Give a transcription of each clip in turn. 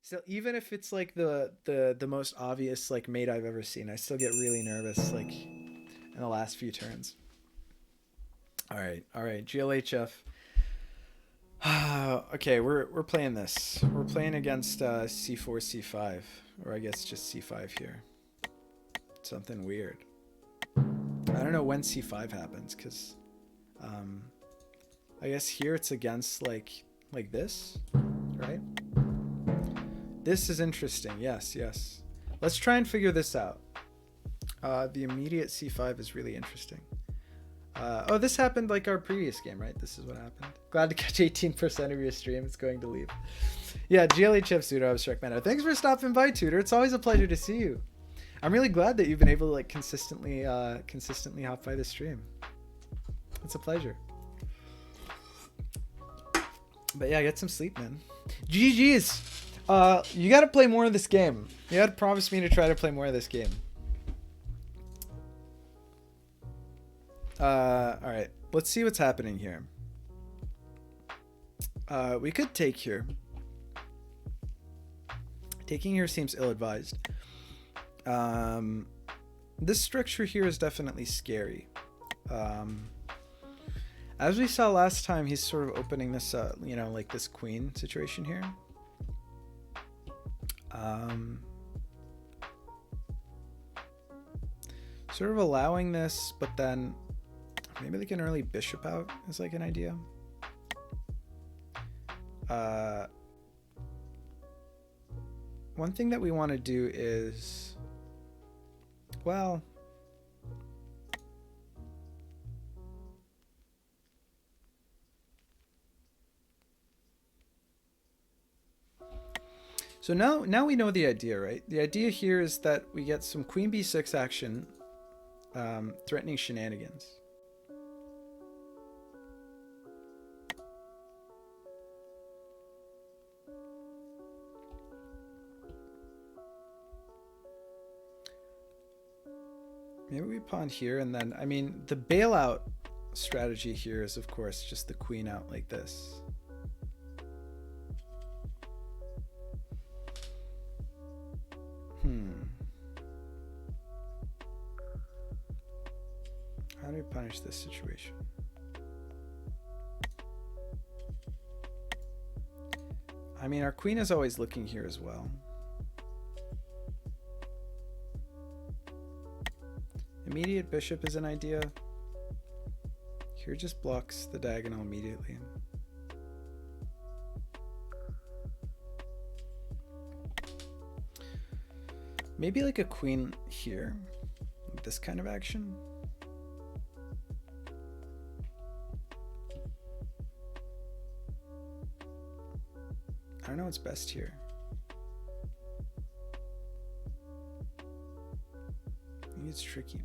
So even if it's like the most obvious like mate I've ever seen, I still get really nervous like in the last few turns. All right, GLHF. Okay, we're playing this. We're playing against C4 C5, or I guess just C5 here. Something weird. I don't know when C5 happens because um, I guess here it's against like this, right? This is interesting. Yes, yes. Let's try and figure this out. The immediate C5 is really interesting. Oh, this happened like our previous game, right? This is what happened. Glad to catch 18% of your stream. It's going to leave. Yeah, GLHF Pseudo Abstract Manner. Thanks for stopping by, Tutor. It's always a pleasure to see you. I'm really glad that you've been able to like consistently hop by the stream. It's a pleasure. But yeah, get some sleep, man. GG's. You gotta play more of this game. You gotta promise me to try to play more of this game. All right. Let's see what's happening here. We could take here. Taking here seems ill-advised. This structure here is definitely scary. As we saw last time, he's sort of opening this, you know, like this queen situation here. Sort of allowing this, but then maybe like an early bishop out is like an idea. One thing that we want to do is, well, so now we know the idea, right? The idea here is that we get some queen b6 action, threatening shenanigans. Maybe we pawn here, and then, I mean, the bailout strategy here is, of course, just the queen out like this. How do we punish this situation? I mean, our queen is always looking here as well. Immediate bishop is an idea. Here just blocks the diagonal immediately. Maybe like a queen here, like this kind of action. I don't know what's best here. I think it's tricky.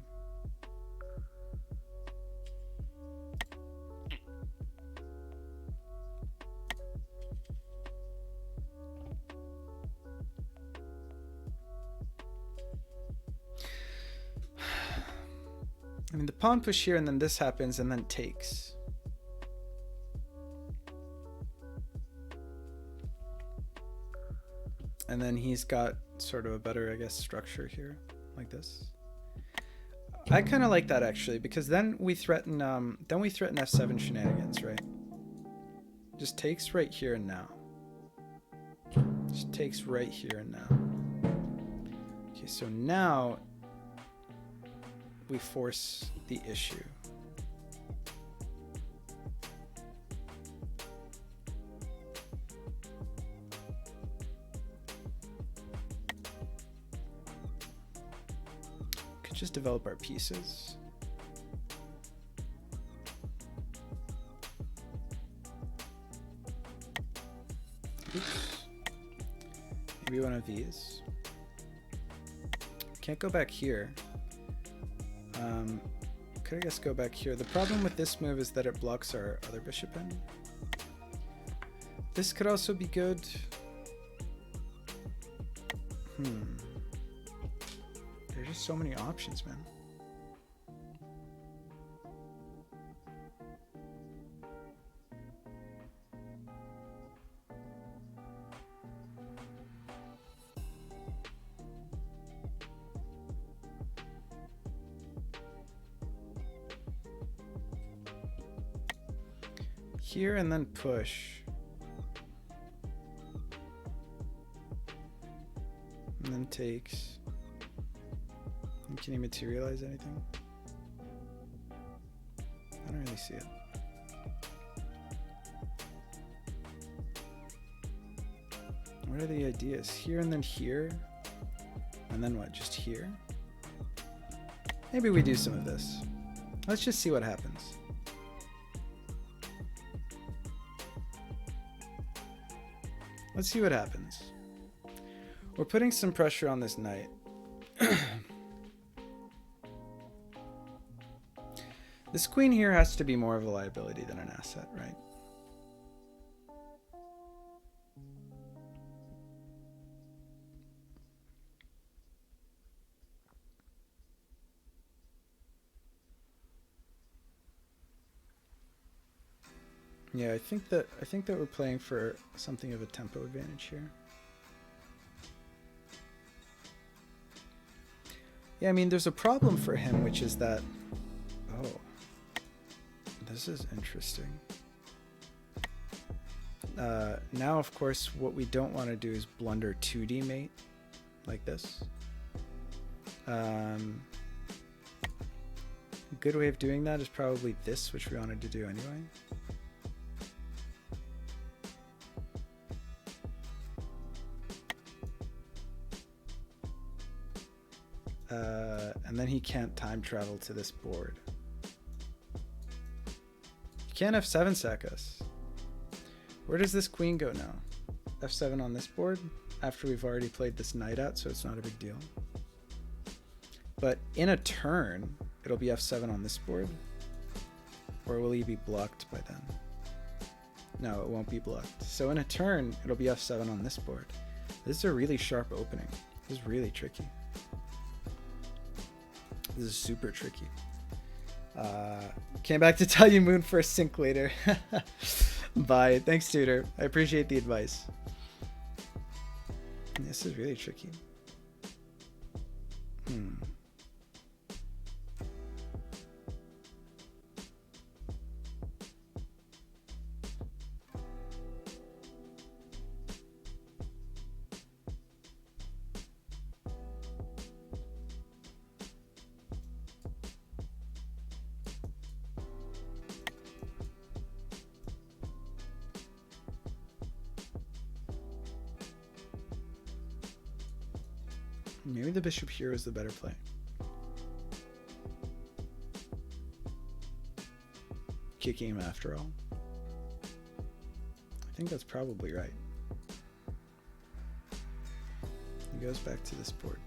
I mean, the pawn push here, and then this happens, and then takes. And then he's got sort of a better, I guess, structure here, like this. I kind of like that actually, because then we threaten f7 shenanigans, right? Just takes right here and now. Just takes right here and now. Okay, so now we force the issue. Could just develop our pieces. Oops. Maybe one of these. Can't go back here. Could I guess go back here. The problem with this move is that it blocks our other bishop in. This could also be good. There's just so many options, man. here and then push. And then takes. And can he materialize anything? I don't really see it. What are the ideas? Here and then here? And then what? Just here? Maybe we do some of this. Let's just see what happens. Let's see what happens. We're putting some pressure on this knight. This queen here has to be more of a liability than an asset, right? Yeah, I think that we're playing for something of a tempo advantage here. Yeah, I mean, there's a problem for him, which is that... Oh. This is interesting. Now, of course, what we don't want to do is blunder 2D mate like this. A good way of doing that is probably this, which we wanted to do anyway. And then he can't time travel to this board. He can't F7 sack us. Where does this queen go now? F7 on this board after we've already played this knight out, so it's not a big deal. But in a turn, it'll be F7 on this board. Or will he be blocked by then? No, it won't be blocked. So in a turn, it'll be F7 on this board. This is a really sharp opening. This is really tricky. This is super tricky. Came back to tell you Moon first sync later. Bye. Thanks, Tutor. I appreciate the advice. This is really tricky. Maybe the bishop here is the better play. Kicking him after all. I think that's probably right. He goes back to this board.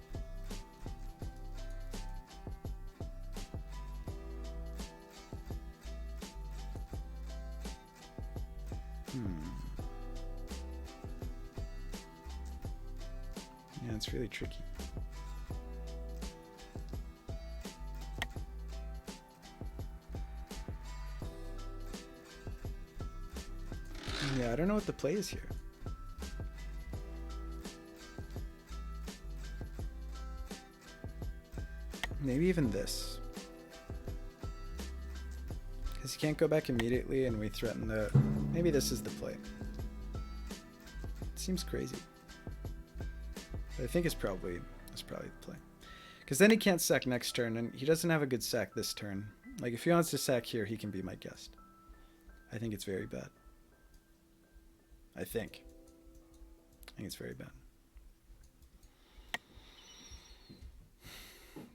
Yeah, it's really tricky. Yeah, I don't know what the play is here. Maybe even this. Because you can't go back immediately and we threaten the... Maybe this is the play. It seems crazy. But I think it's probably the play. Because then he can't sack next turn, and he doesn't have a good sack this turn. Like, if he wants to sack here, he can be my guest. I think it's very bad. I think it's very bad.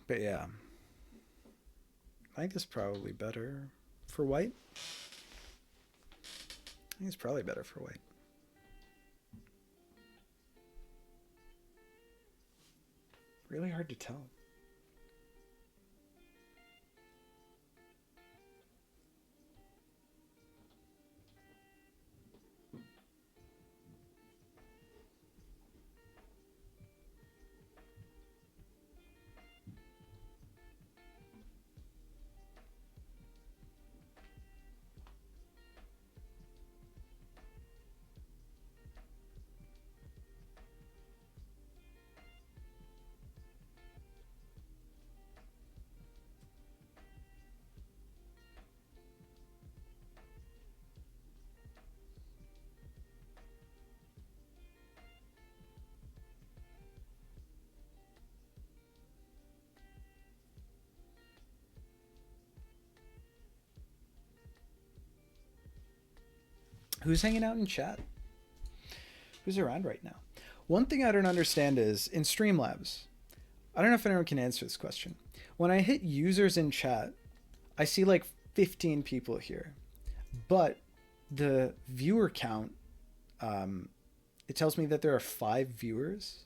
But yeah. I think this is probably better for white. I think it's probably better for white. Really hard to tell. Who's hanging out in chat? Who's around right now? One thing I don't understand is in Streamlabs, I don't know if anyone can answer this question. When I hit users in chat, I see like 15 people here, but the viewer count, it tells me that there are 5 viewers.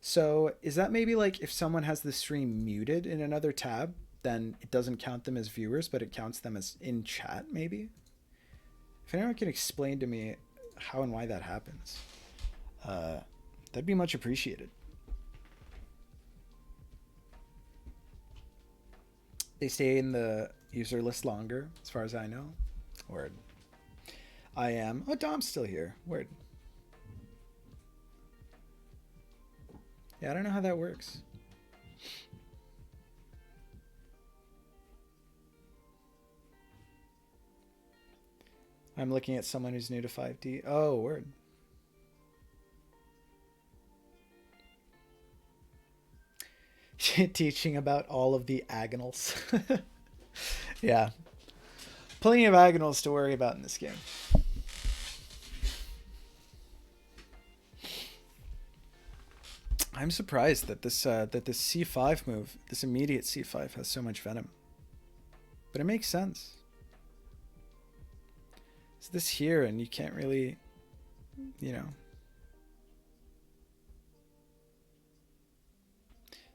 So is that maybe like if someone has the stream muted in another tab, then it doesn't count them as viewers, but it counts them as in chat maybe? If anyone can explain to me how and why that happens, that'd be much appreciated. They stay in the user list longer, as far as I know. Word. I am. Oh, Dom's still here. Word. Yeah, I don't know how that works. I'm looking at someone who's new to 5D. Oh, word. Teaching about all of the agonals. Yeah. Plenty of agonals to worry about in this game. I'm surprised that this C5 move, this immediate C5, has so much venom. But it makes sense. It's this here, and you can't really, you know.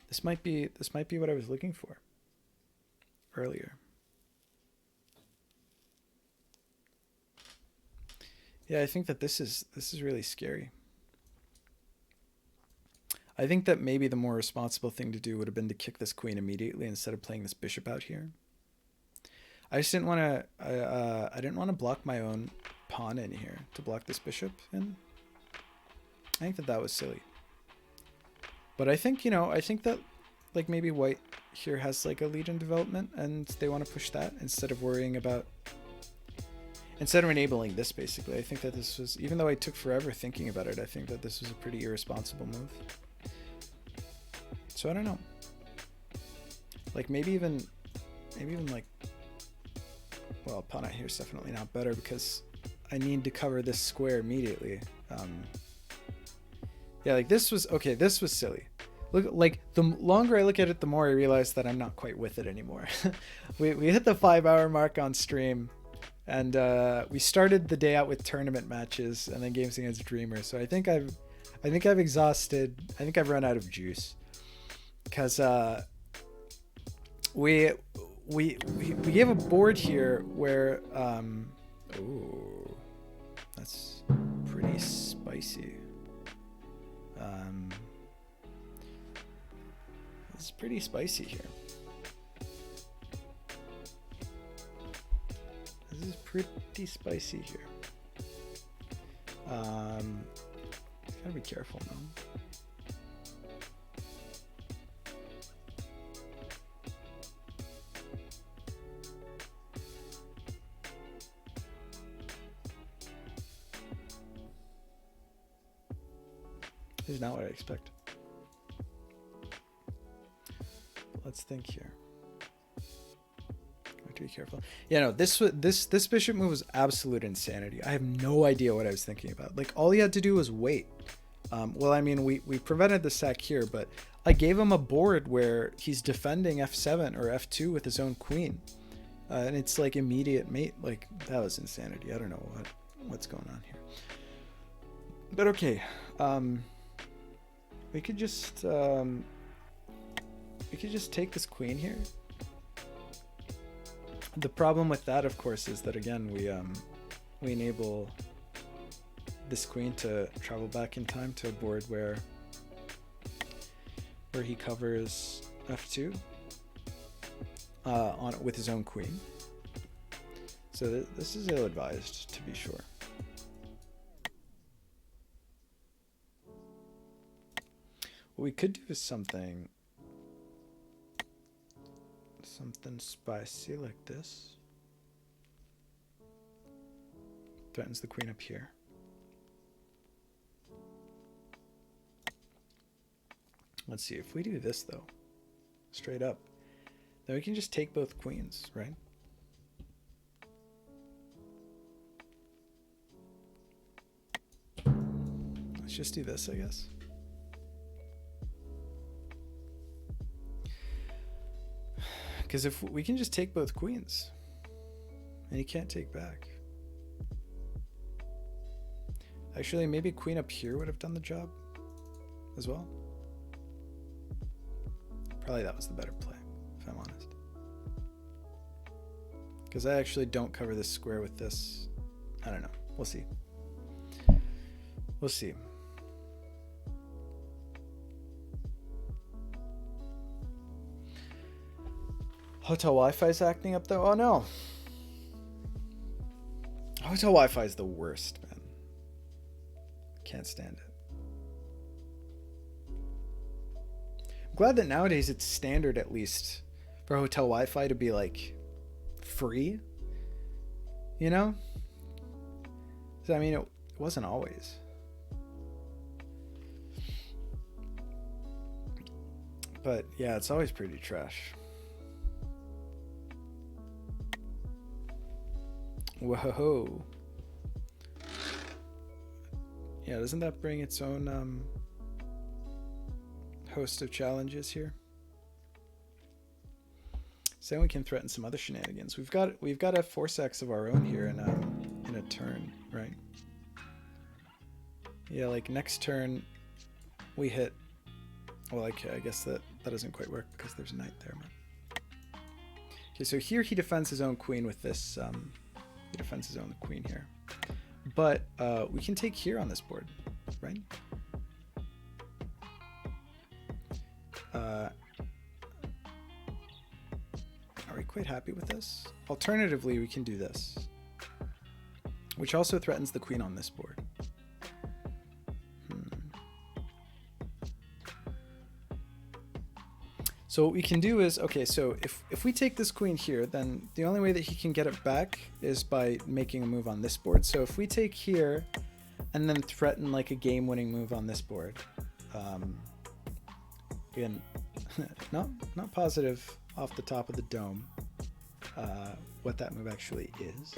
This might be what I was looking for earlier. Yeah, I think that this is really scary. I think that maybe the more responsible thing to do would have been to kick this queen immediately instead of playing this bishop out here. I just didn't want to. I didn't want to block my own pawn in here to block this bishop in. I think that was silly. But I think, you know, I think that like maybe white here has like a lead in development and they want to push that instead of worrying about, instead of enabling this basically. I think that this was, even though I took forever thinking about it, I think that this was a pretty irresponsible move. So I don't know. Like maybe even like, well, pawn out here is definitely not better because I need to cover this square immediately. Yeah, like this was, okay, this was silly. Look, like the longer I look at it, the more I realize that I'm not quite with it anymore. we hit the 5-hour mark on stream, and we started the day out with tournament matches and then games against Dreamer. So I think I've exhausted. I think I've run out of juice because we have a board here where ooh, that's pretty spicy. It's pretty spicy here. This is pretty spicy here. Gotta be careful now. This is not what I expect. Let's think here. I have to be careful. Yeah, no, this bishop move was absolute insanity. I have no idea what I was thinking about. Like all he had to do was wait. Well, I mean, we prevented the sack here, but I gave him a board where he's defending f7 or f2 with his own queen, and it's like immediate mate. Like that was insanity. I don't know what's going on here. But okay, we could just take this queen here. The problem with that, of course, is that again we enable this queen to travel back in time to a board where he covers f2 on with his own queen. So this is ill-advised, to be sure. What we could do is something spicy like this. Threatens the queen up here. Let's see, if we do this though, straight up, then we can just take both queens, right? Let's just do this, I guess. Because if we can just take both queens, and he can't take back. Actually, maybe queen up here would have done the job as well. Probably that was the better play, if I'm honest. Because I actually don't cover this square with this. I don't know. We'll see. We'll see. Hotel Wi-Fi is acting up though. Oh no. Hotel Wi-Fi is the worst, man. Can't stand it. I'm glad that nowadays it's standard, at least, for hotel Wi-Fi to be like free. You know? I mean, it wasn't always. But yeah, it's always pretty trash. Whoa. Yeah, doesn't that bring its own host of challenges here? So we can threaten some other shenanigans. We've got a force-X of our own here in a turn, right? Yeah, like next turn we hit. Well, like I guess that doesn't quite work because there's a knight there. Okay, so here he defends his own queen with this. He defends his own queen here, but we can take here on this board, right? Are we quite happy with this? Alternatively, we can do this, which also threatens the queen on this board. So what we can do is, okay, so if we take this queen here, then the only way that he can get it back is by making a move on this board. So if we take here and then threaten like a game-winning move on this board, again, not positive off the top of the dome what that move actually is,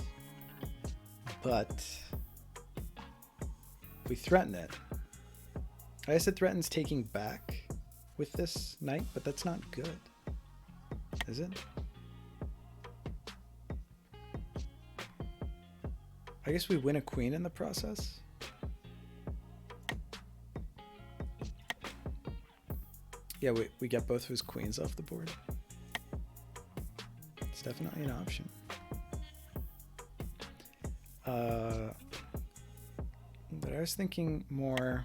but if we threaten it, I guess it threatens taking back with this knight, but that's not good, is it? I guess we win a queen in the process. Yeah, we get both of his queens off the board. It's definitely an option. But I was thinking more.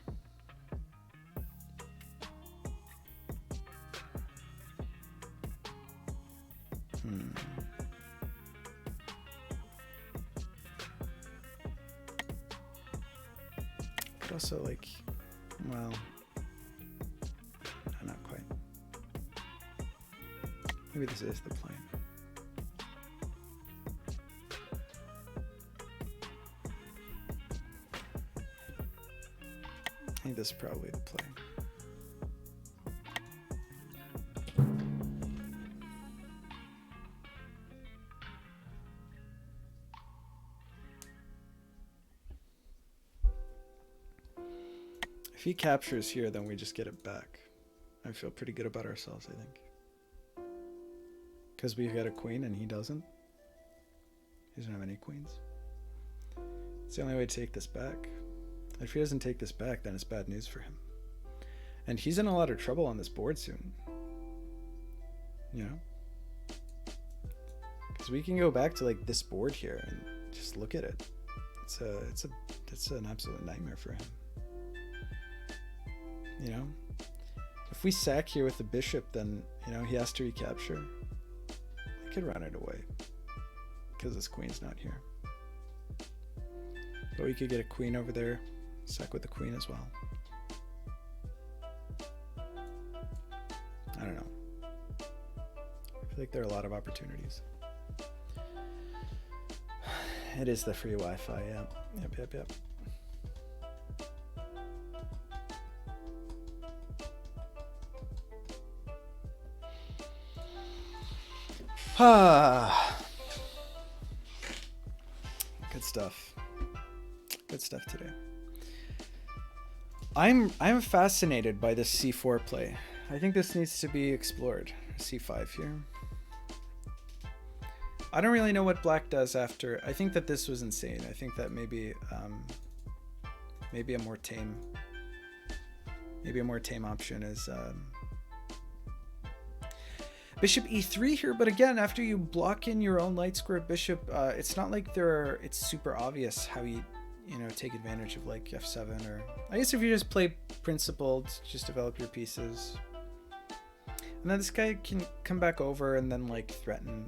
Could also like, well, no, not quite. Maybe this is the plan. I think this is probably the play. If he captures here, then we just get it back. I feel pretty good about ourselves, I think. Because we've got a queen and he doesn't. He doesn't have any queens. It's the only way to take this back. If he doesn't take this back, then it's bad news for him. And he's in a lot of trouble on this board soon. You know? Because we can go back to like this board here and just look at it. It's an absolute nightmare for him. You know? If we sack here with the bishop, then, you know, he has to recapture. I could run it away. Because this queen's not here. But we could get a queen over there. Sack with the queen as well. I don't know. I feel like there are a lot of opportunities. It is the free Wi-Fi, yeah. Yep. Good stuff. Good stuff today. I'm fascinated by this c4 play. I think this needs to be explored. c5 here. I don't really know what black does after. I think that this was insane. I think that maybe maybe a more tame option is bishop e3 here. But again, after you block in your own light square bishop, it's not like it's super obvious how you take advantage of like f7, or I guess if you just play principled, just develop your pieces, and then this guy can come back over and then like threaten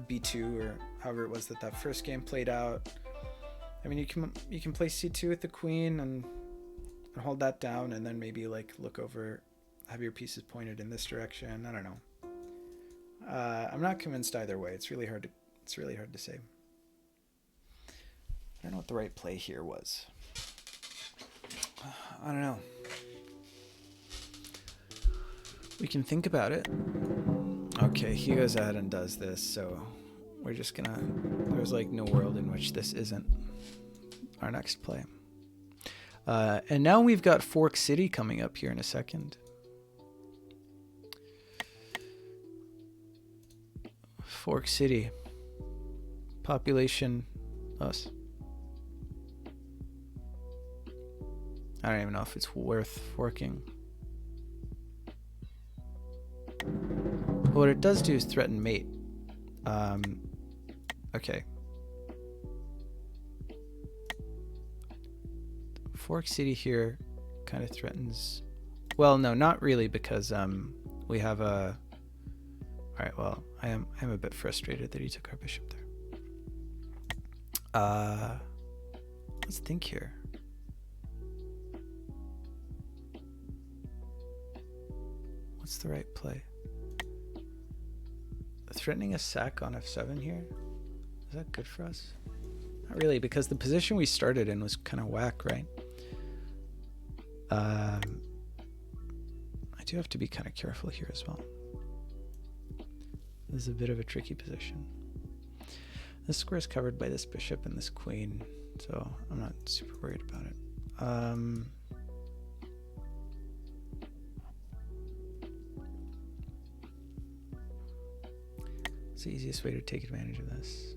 b2 or however it was that first game played out. I mean, you can play c2 with the queen and hold that down, and then maybe like look over, have your pieces pointed in this direction. I don't know. I'm not convinced either way. It's really hard to say. I don't know what the right play here was. I don't know. We can think about it. Okay, he goes ahead and does this, so we're just gonna... There's like no world in which this isn't our next play. And now we've got Fork City coming up here in a second. Fork City. Population us. I don't even know if it's worth forking. What it does do is threaten mate. Okay. Fork City here kind of threatens... Well, no, not really, because we have a... Alright, well, I'm a bit frustrated that he took our bishop there. Let's think here. What's the right play? Threatening a sack on f7 here? Is that good for us? Not really, because the position we started in was kind of whack, right? I do have to be kind of careful here as well. This is a bit of a tricky position. This square is covered by this bishop and this queen, so I'm not super worried about it. What's the easiest way to take advantage of this?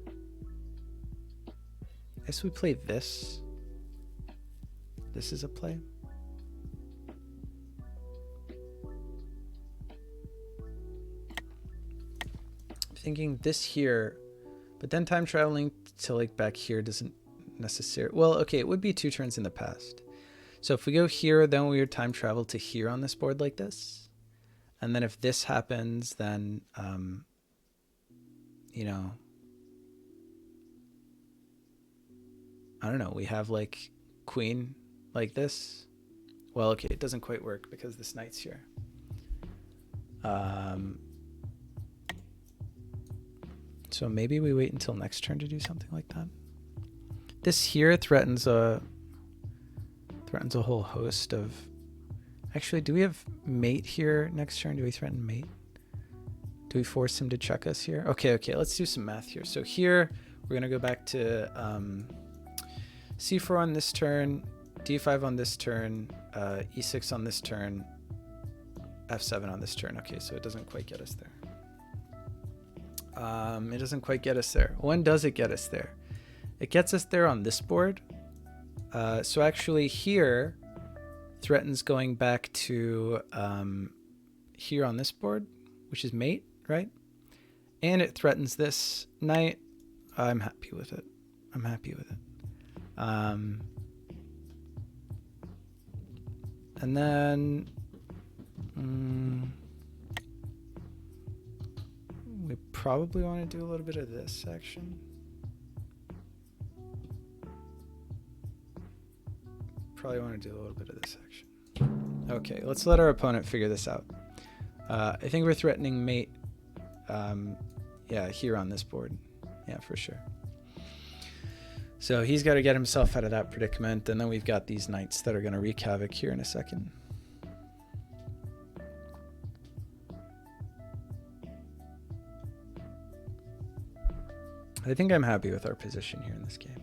I guess we play this. This is a play. Thinking this here, but then time traveling to like back here doesn't necessarily... Well, okay, it would be 2 turns in the past. So if we go here, then we would time travel to here on this board like this. And then if this happens, then, you know, I don't know, we have like queen like this. Well, okay, it doesn't quite work because this knight's here. So maybe we wait until next turn to do something like that. This here threatens a whole host of... Actually, do we have mate here next turn? Do we threaten mate? Do we force him to check us here? Okay, let's do some math here. So here, we're going to go back to c4 on this turn, d5 on this turn, e6 on this turn, f7 on this turn. Okay, so it doesn't quite get us there. It doesn't quite get us there. When does it get us there? It gets us there on this board. So actually here threatens going back to here on this board, which is mate, right? And it threatens this knight. I'm happy with it. I'm happy with it. And then we probably want to do a little bit of this action. Probably want to do a little bit of this action. Okay, let's let our opponent figure this out. I think we're threatening mate. Yeah, here on this board. Yeah, for sure. So he's got to get himself out of that predicament, and then we've got these knights that are going to wreak havoc here in a second. I think I'm happy with our position here in this game.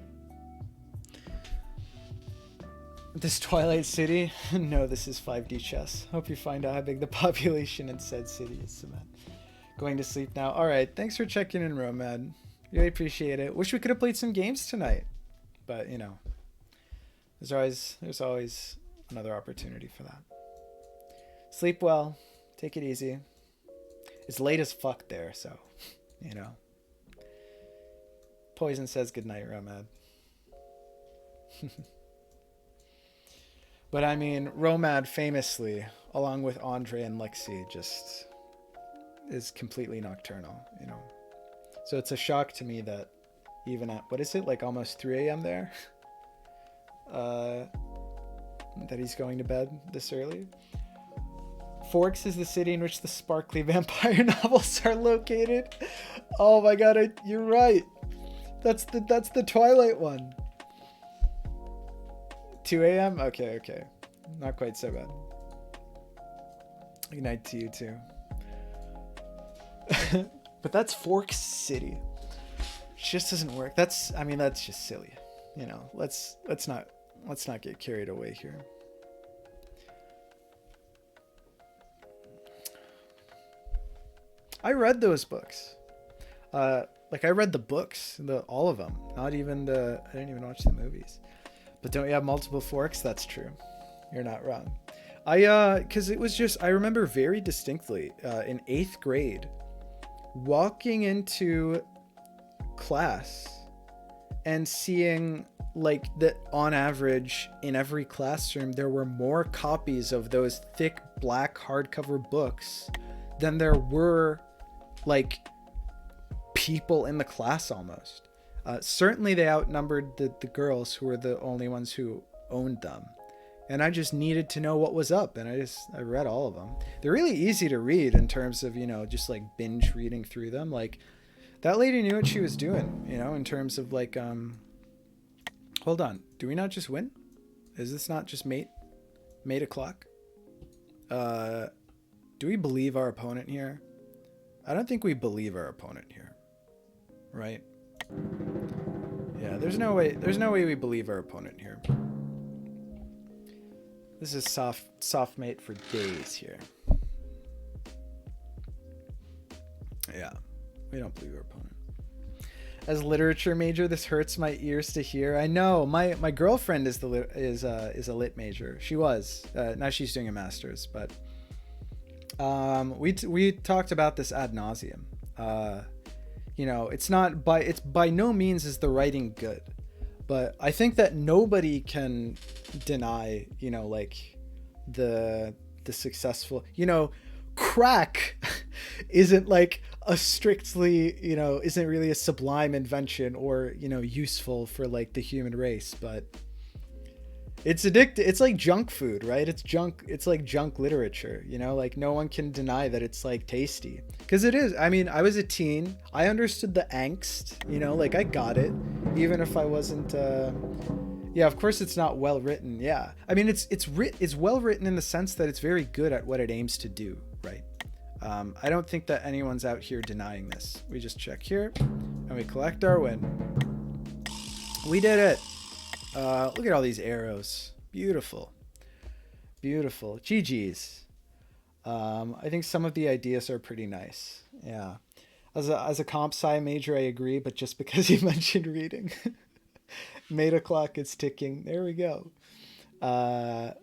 This Twilight City? No, this is 5D chess. Hope you find out how big the population in said city is, Cement. Going to sleep now. Alright, thanks for checking in, Romad. Really appreciate it. Wish we could have played some games tonight. But, you know, there's always another opportunity for that. Sleep well. Take it easy. It's late as fuck there, so, you know. Poison says goodnight, Romad. But I mean, Romad famously, along with Andre and Lexi, just is completely nocturnal, you know. So it's a shock to me that even at, what is it, like almost 3 a.m. there? That he's going to bed this early. Forks is the city in which the sparkly vampire novels are located. Oh my god, you're right. That's the Twilight one. 2 a.m.? Okay. Not quite so bad. Good night to you too. But that's Forks City. Just doesn't work. That's just silly. You know, let's not get carried away here. I read those books. Like I read the books, all of them. I didn't even watch the movies. But don't you have multiple forks? That's true. You're not wrong. Cause it was just, I remember very distinctly, in 8th grade, walking into class and seeing like that on average in every classroom, there were more copies of those thick black hardcover books than there were like people in the class almost. Certainly they outnumbered the girls who were the only ones who owned them. And I just needed to know what was up. And I read all of them. They're really easy to read in terms of, you know, just like binge reading through them. Like that lady knew what she was doing, you know, in terms of like, hold on. Do we not just win? Is this not just mate o'clock? Do we believe our opponent here? I don't think we believe our opponent here. Right? Yeah, there's no way we believe our opponent here. This is soft mate for days here. Yeah, we don't believe our opponent. As a literature major, this hurts my ears to hear. I know my girlfriend is a lit major. She was. Now she's doing a master's, but we talked about this ad nauseum. You know, it's by no means is the writing good. But I think that nobody can deny, you know, like the successful, you know, crack isn't like a strictly, you know, isn't really a sublime invention or, you know, useful for like the human race, but it's addictive. It's like junk food, right? It's like junk literature, you know, like no one can deny that it's like tasty because it is. I mean, I was a teen. I understood the angst, you know, like I got it, even if I wasn't, yeah, of course it's not well written. Yeah. I mean, it's well written in the sense that it's very good at what it aims to do. Right. I don't think that anyone's out here denying this. We just check here and we collect our win. We did it. Look at all these arrows. Beautiful. Beautiful. GG's. I think some of the ideas are pretty nice. Yeah. As a comp sci major, I agree, but just because you mentioned reading. Mate o'clock is ticking. There we go. The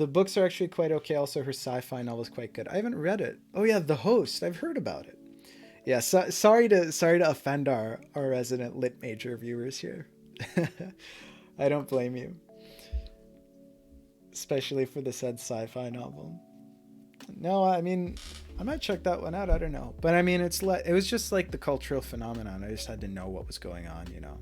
books are actually quite okay. Also, her sci-fi novel is quite good. I haven't read it. Oh yeah, The Host. I've heard about it. Yeah, sorry to offend our resident lit major viewers here. I don't blame you. Especially for the said sci-fi novel. No, I mean, I might check that one out. I don't know. But I mean, it was just like the cultural phenomenon. I just had to know what was going on, you know.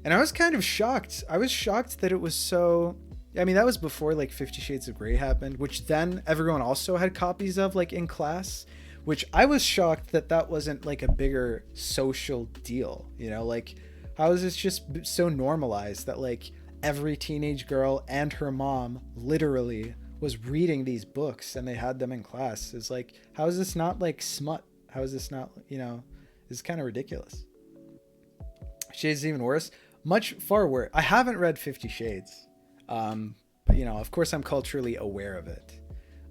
And I was kind of shocked. I was shocked that it was so... I mean, that was before like 50 Shades of Grey happened, which then everyone also had copies of like in class. Which I was shocked that wasn't like a bigger social deal, you know, like how is this just so normalized that like every teenage girl and her mom literally was reading these books and they had them in class? It's like, how is this not like smut? How is this not, you know, it's kind of ridiculous. Shades is even worse. much far worse. I haven't read 50 Shades. But you know, of course I'm culturally aware of it.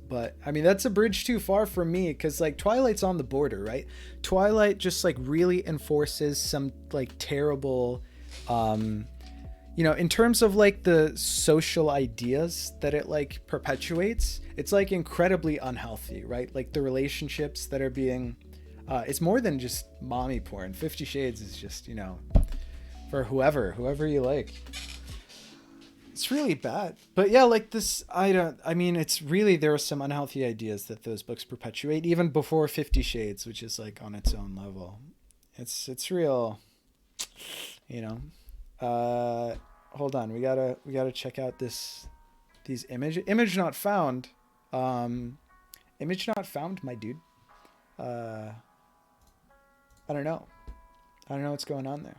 But I mean, that's a bridge too far for me, because like Twilight's on the border, right? Twilight just like really enforces some like terrible, you know, in terms of like the social ideas that it like perpetuates, it's like incredibly unhealthy, right? Like the relationships that are being, it's more than just mommy porn. 50 Shades is just, you know, for whoever you like. It's really bad. But yeah, like this, I mean, it's really, there are some unhealthy ideas that those books perpetuate even before 50 Shades, which is like on its own level. It's real, you know. Hold on, we gotta check out these image not found. Image not found, my dude. I don't know what's going on there.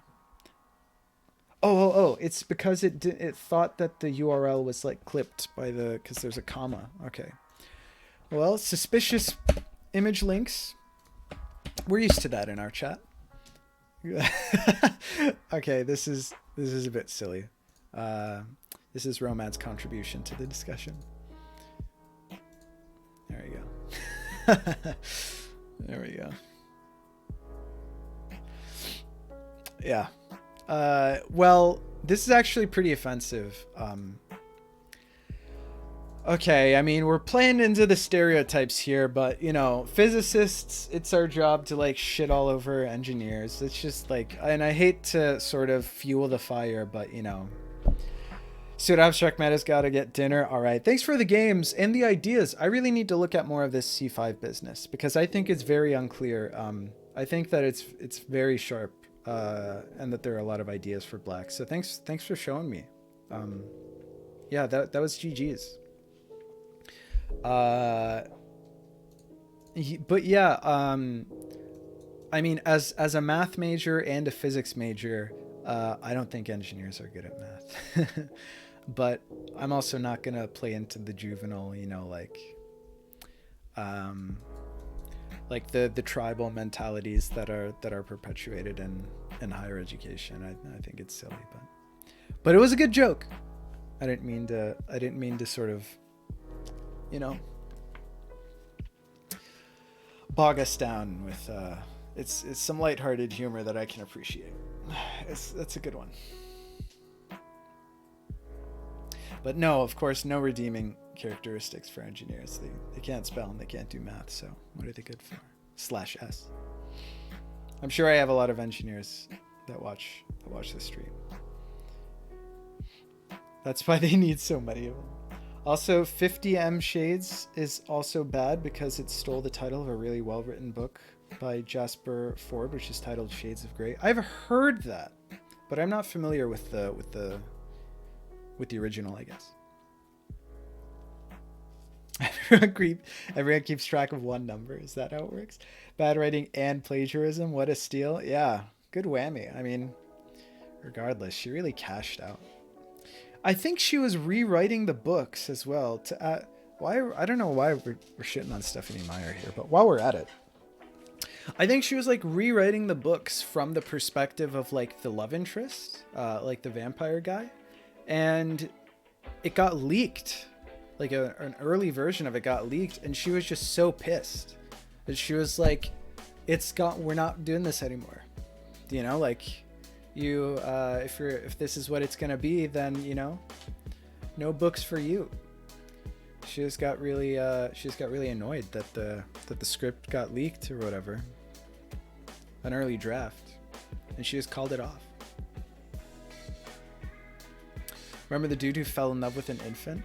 Oh, it's because it thought that the URL was like clipped by because there's a comma. Okay. Well, suspicious image links. We're used to that in our chat. Okay, this is a bit silly. This is Roman's contribution to the discussion. There we go. There we go. Yeah. Well, this is actually pretty offensive. Okay, I mean, we're playing into the stereotypes here, but, you know, physicists, it's our job to, like, shit all over engineers. It's just, like, and I hate to sort of fuel the fire, but, you know. Pseudo Abstract Meta's gotta get dinner. All right, thanks for the games and the ideas. I really need to look at more of this C5 business, because I think it's very unclear. I think that it's very sharp. And that there are a lot of ideas for black. So thanks for showing me. Yeah, that was GG's. But yeah, I mean, as a math major and a physics major, I don't think engineers are good at math. But I'm also not gonna play into the juvenile, you know, like the tribal mentalities that are perpetuated in higher education. I think it's silly, but it was a good joke. I didn't mean to sort of, you know, bog us down with it's some lighthearted humor that I can appreciate. That's a good one. But no, of course, no redeeming characteristics for engineers. They can't spell and they can't do math, so what are they good for? /S. I'm sure I have a lot of engineers that watch the stream. That's why they need so many of them. Also, 50M Shades is also bad because it stole the title of a really well-written book by Jasper Ford, which is titled Shades of Grey. I've heard that, but I'm not familiar with the original, I guess. Everyone keeps track of one number. Is that how it works? Bad writing and plagiarism. What a steal. Yeah, good whammy. I mean, regardless, she really cashed out. I think she was rewriting the books as well. I don't know why we're shitting on Stephanie Meyer here, but while we're at it, I think she was like rewriting the books from the perspective of like the love interest, like the vampire guy, and it got leaked. Like an early version of it got leaked, and she was just so pissed that she was like, we're not doing this anymore. You know, like if this is what it's gonna be, then, you know, no books for you. She just got really annoyed that the script got leaked or whatever, an early draft, and she just called it off. Remember the dude who fell in love with an infant?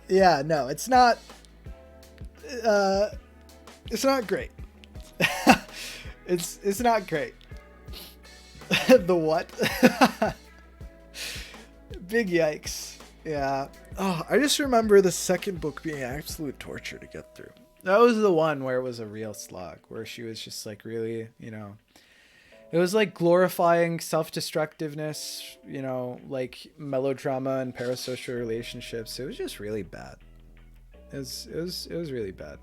Yeah, no, it's not great. It's not great. The what? Big yikes. Yeah. Oh, I just remember the second book being absolute torture to get through. That was the one where it was a real slog, where she was just like really, you know, it was like glorifying self-destructiveness, you know, like melodrama and parasocial relationships. It was just really bad. It was really bad.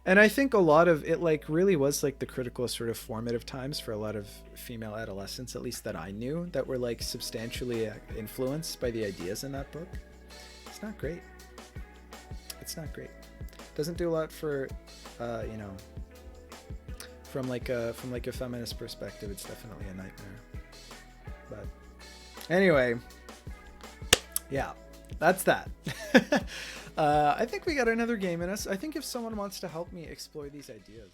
And I think a lot of it like really was like the critical sort of formative times for a lot of female adolescents, at least that I knew, that were like substantially influenced by the ideas in that book. It's not great. It's not great. Doesn't do a lot for, you know, from like a feminist perspective. It's definitely a nightmare. But anyway, yeah, that's that. I think we got another game in us. I think if someone wants to help me explore these ideas.